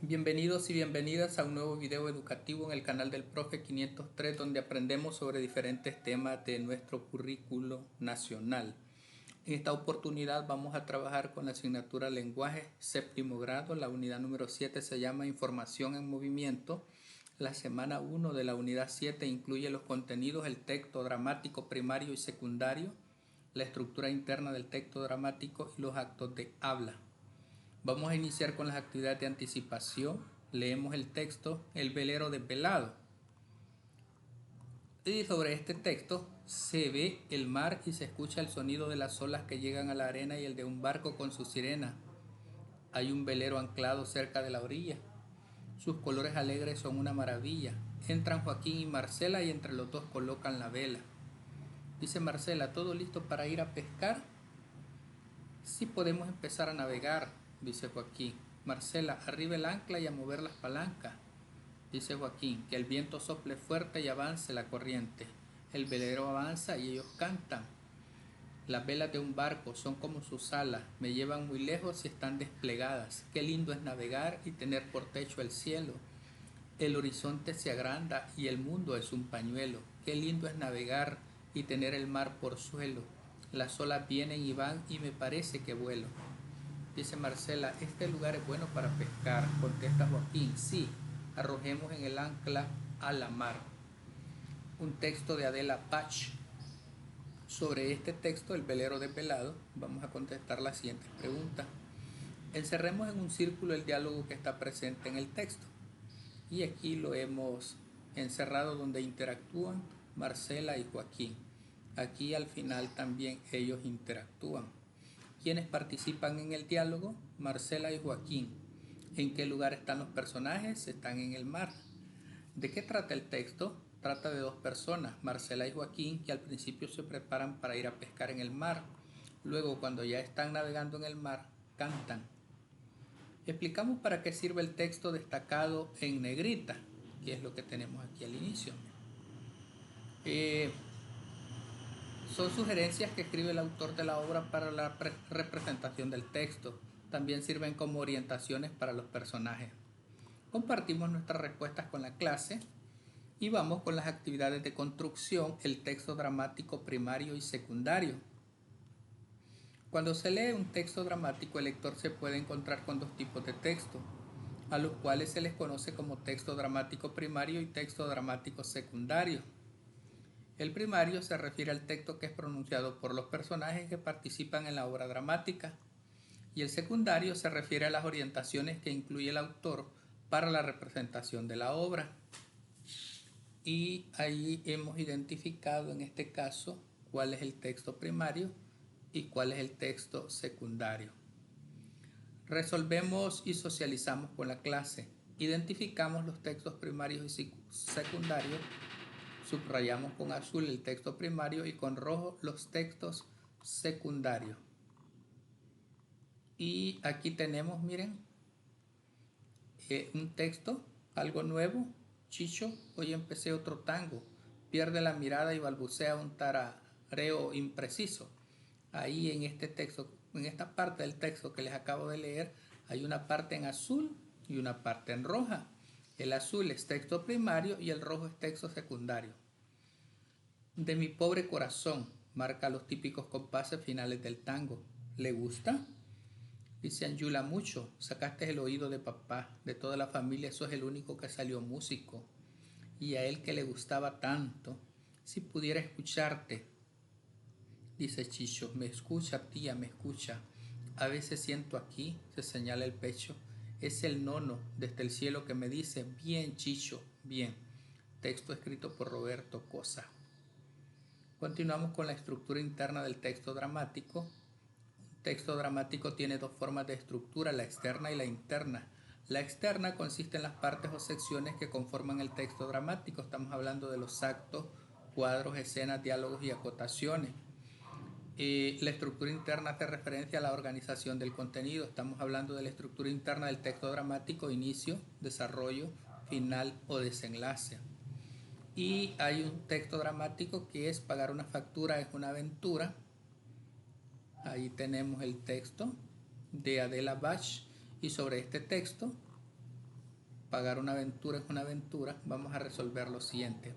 Bienvenidos y bienvenidas a un nuevo video educativo en el canal del Profe 503, donde aprendemos sobre diferentes temas de nuestro currículo nacional. En esta oportunidad vamos a trabajar con la asignatura Lenguaje, séptimo grado. La unidad número 7 se llama Información en Movimiento. La semana 1 de la unidad 7 incluye los contenidos, el texto dramático primario y secundario, la estructura interna del texto dramático y los actos de habla. Vamos a iniciar con las actividades de anticipación. Leemos el texto El velero desvelado. Y sobre este texto se ve el mar y se escucha el sonido de las olas que llegan a la arena y el de un barco con su sirena. Hay un velero anclado cerca de la orilla. Sus colores alegres son una maravilla. Entran Joaquín y Marcela y entre los dos colocan la vela. Dice Marcela, ¿todo listo para ir a pescar? Sí, podemos empezar a navegar, dice Joaquín. Marcela, arriba el ancla y a mover las palancas. Dice Joaquín, que el viento sople fuerte y avance la corriente. El velero avanza y ellos cantan. Las velas de un barco son como sus alas, me llevan muy lejos y están desplegadas. Qué lindo es navegar y tener por techo el cielo. El horizonte se agranda y el mundo es un pañuelo. Qué lindo es navegar y tener el mar por suelo. Las olas vienen y van y me parece que vuelo. Dice Marcela, este lugar es bueno para pescar. Contesta Joaquín, sí, arrojemos en el ancla a la mar. Un texto de Adela Pach. Sobre este texto, El velero desvelado, vamos a contestar las siguientes preguntas. Encerremos en un círculo el diálogo que está presente en el texto. Y aquí lo hemos encerrado donde interactúan Marcela y Joaquín. Aquí al final también ellos interactúan. ¿Quiénes participan en el diálogo? Marcela y Joaquín. ¿En qué lugar están los personajes? Están en el mar. ¿De qué trata el texto? Trata de dos personas, Marcela y Joaquín, que al principio se preparan para ir a pescar en el mar. Luego, cuando ya están navegando en el mar, cantan. Explicamos para qué sirve el texto destacado en negrita, que es lo que tenemos aquí al inicio. Son sugerencias que escribe el autor de la obra para la representación del texto. También sirven como orientaciones para los personajes. Compartimos nuestras respuestas con la clase y vamos con las actividades de construcción, el texto dramático primario y secundario. Cuando se lee un texto dramático, el lector se puede encontrar con dos tipos de texto, a los cuales se les conoce como texto dramático primario y texto dramático secundario. El primario se refiere al texto que es pronunciado por los personajes que participan en la obra dramática, y el secundario se refiere a las orientaciones que incluye el autor para la representación de la obra. Y ahí hemos identificado en este caso cuál es el texto primario y cuál es el texto secundario. Resolvemos y socializamos con la clase. Identificamos los textos primarios y secundarios. Subrayamos con azul el texto primario y con rojo los textos secundarios. Y aquí tenemos, miren, un texto, algo nuevo. Chicho, hoy empecé otro tango. Pierde la mirada y balbucea un tarareo impreciso. Ahí en este texto, en esta parte del texto que les acabo de leer, hay una parte en azul y una parte en roja. El azul es texto primario y el rojo es texto secundario. De mi pobre corazón, marca los típicos compases finales del tango. ¿Le gusta? Dice Anjula, mucho, sacaste el oído de papá, de toda la familia sos el único que salió músico. Y a él que le gustaba tanto, si pudiera escucharte. Dice Chicho, me escucha tía, me escucha. A veces siento aquí, se señala el pecho, es el nono desde el cielo que me dice, bien Chicho, bien. Texto escrito por Roberto Cosa. Continuamos con la estructura interna del texto dramático. Un texto dramático tiene dos formas de estructura, la externa y la interna. La externa consiste en las partes o secciones que conforman el texto dramático. Estamos hablando de los actos, cuadros, escenas, diálogos y acotaciones. La estructura interna hace referencia a la organización del contenido. Estamos hablando de la estructura interna del texto dramático, inicio, desarrollo, final o desenlace. Y hay un texto dramático que es pagar una factura es una aventura. Ahí tenemos el texto de Adela Bach y sobre este texto pagar una aventura es una aventura, vamos a resolver lo siguiente.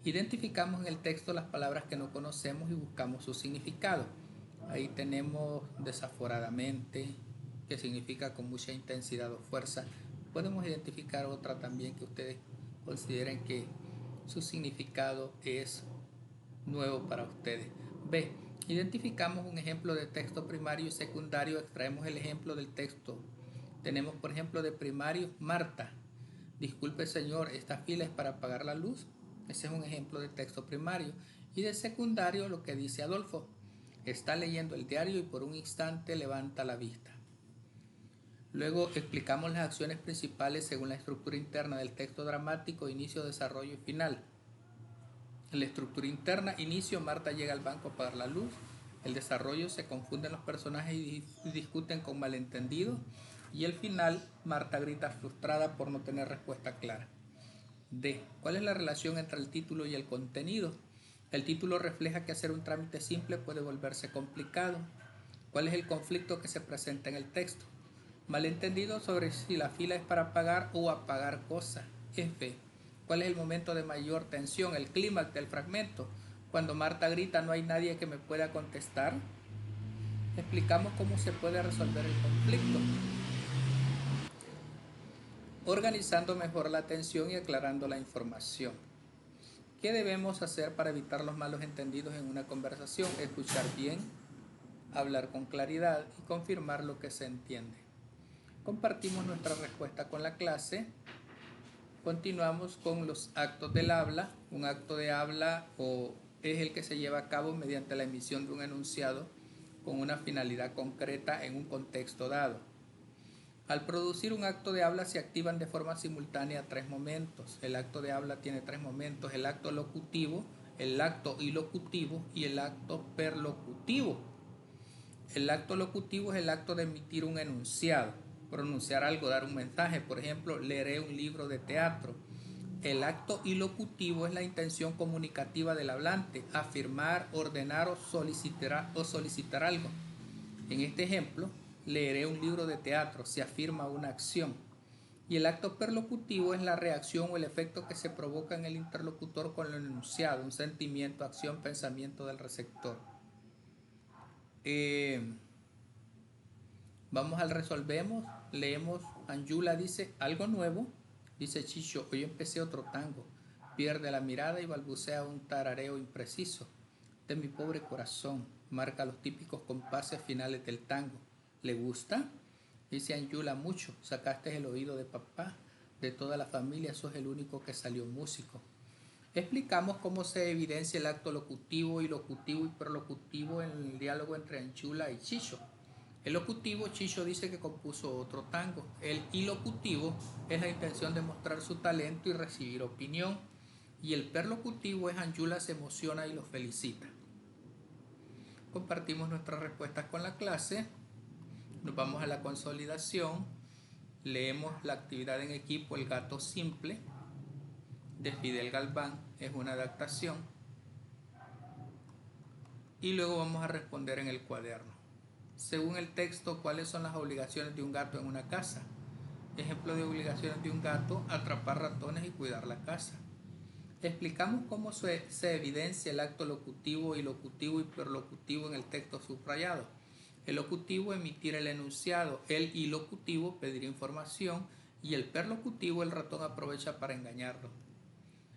Identificamos en el texto las palabras que no conocemos y buscamos su significado. Ahí tenemos desaforadamente, que significa con mucha intensidad o fuerza. Podemos identificar otra también que ustedes consideren que su significado es nuevo para ustedes. B. Identificamos un ejemplo de texto primario y secundario, extraemos el ejemplo del texto. Tenemos, por ejemplo, de primario, Marta. Disculpe, señor, esta fila es para apagar la luz. Ese es un ejemplo de texto primario. Y de secundario, lo que dice Adolfo. Está leyendo el diario y por un instante levanta la vista. Luego explicamos las acciones principales según la estructura interna del texto dramático: inicio, desarrollo y final. En la estructura interna, inicio, Marta llega al banco a apagar la luz. El desarrollo, se confunden los personajes y discuten con malentendidos. Y el final, Marta grita frustrada por no tener respuesta clara. D. ¿Cuál es la relación entre el título y el contenido? El título refleja que hacer un trámite simple puede volverse complicado. ¿Cuál es el conflicto que se presenta en el texto? Malentendido sobre si la fila es para pagar o apagar cosas. F. ¿Cuál es el momento de mayor tensión, el clímax del fragmento? Cuando Marta grita, no hay nadie que me pueda contestar. Explicamos cómo se puede resolver el conflicto, organizando mejor la atención y aclarando la información. ¿Qué debemos hacer para evitar los malos entendidos en una conversación? Escuchar bien, hablar con claridad y confirmar lo que se entiende. Compartimos nuestra respuesta con la clase. Continuamos con los actos del habla. Un acto de habla es el que se lleva a cabo mediante la emisión de un enunciado con una finalidad concreta en un contexto dado. Al producir un acto de habla se activan de forma simultánea tres momentos. El acto de habla tiene tres momentos: el acto locutivo, el acto ilocutivo y el acto perlocutivo. El acto locutivo es el acto de emitir un enunciado, pronunciar algo, dar un mensaje. Por ejemplo, leeré un libro de teatro. El acto ilocutivo es la intención comunicativa del hablante: afirmar, ordenar o solicitar algo. En este ejemplo, leeré un libro de teatro, se afirma una acción. Y el acto perlocutivo es la reacción o el efecto que se provoca en el interlocutor con lo enunciado, un sentimiento, acción, pensamiento del receptor. Vamos al resolvemos. Leemos. Anjula dice: algo nuevo. Dice Chicho: hoy empecé otro tango. Pierde la mirada y balbucea un tarareo impreciso. De mi pobre corazón, marca los típicos compases finales del tango. ¿Le gusta? Dice Anjula: mucho. Sacaste el oído de papá. De toda la familia sos el único que salió músico. Explicamos cómo se evidencia el acto locutivo, ilocutivo y perlocutivo en el diálogo entre Anjula y Chicho. El locutivo, Chicho dice que compuso otro tango. El ilocutivo es la intención de mostrar su talento y recibir opinión. Y el perlocutivo es Anjula se emociona y lo felicita. Compartimos nuestras respuestas con la clase. Nos vamos a la consolidación. Leemos la actividad en equipo El gato simple de Fidel Galván. Es una adaptación. Y luego vamos a responder en el cuaderno. Según el texto, ¿cuáles son las obligaciones de un gato en una casa? Ejemplo de obligaciones de un gato: atrapar ratones y cuidar la casa. Explicamos cómo se evidencia el acto locutivo, ilocutivo y perlocutivo en el texto subrayado. El locutivo, emitir el enunciado; el ilocutivo, pedir información; y el perlocutivo, el ratón aprovecha para engañarlo.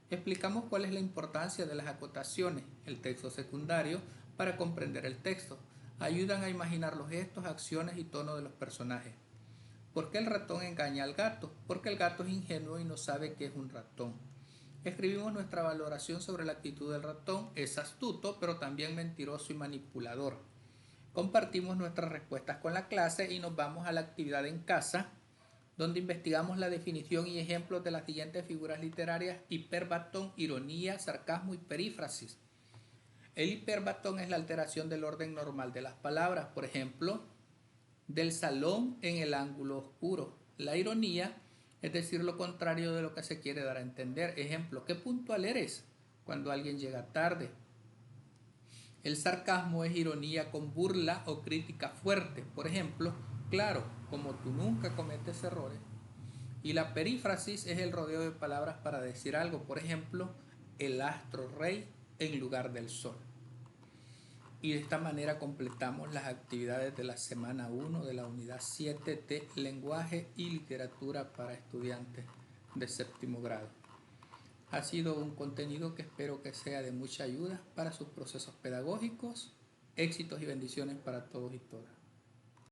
Explicamos cuál es la importancia de las acotaciones, el texto secundario, para comprender el texto. Ayudan a imaginar los gestos, acciones y tonos de los personajes. ¿Por qué el ratón engaña al gato? Porque el gato es ingenuo y no sabe que es un ratón. Escribimos nuestra valoración sobre la actitud del ratón: es astuto, pero también mentiroso y manipulador. Compartimos nuestras respuestas con la clase y nos vamos a la actividad en casa, donde investigamos la definición y ejemplos de las siguientes figuras literarias: hiperbatón, ironía, sarcasmo y perífrasis. El hiperbatón es la alteración del orden normal de las palabras. Por ejemplo, del salón en el ángulo oscuro. La ironía es decir lo contrario de lo que se quiere dar a entender. Ejemplo: ¿qué puntual eres? Cuando alguien llega tarde. El sarcasmo es ironía con burla o crítica fuerte. Por ejemplo: claro, como tú nunca cometes errores. Y la perífrasis es el rodeo de palabras para decir algo. Por ejemplo, el astro rey en lugar del sol. Y de esta manera completamos las actividades de la semana 1 de la unidad 7 de lenguaje y literatura para estudiantes de séptimo grado. Ha sido un contenido que espero que sea de mucha ayuda para sus procesos pedagógicos. Éxitos y bendiciones para todos y todas.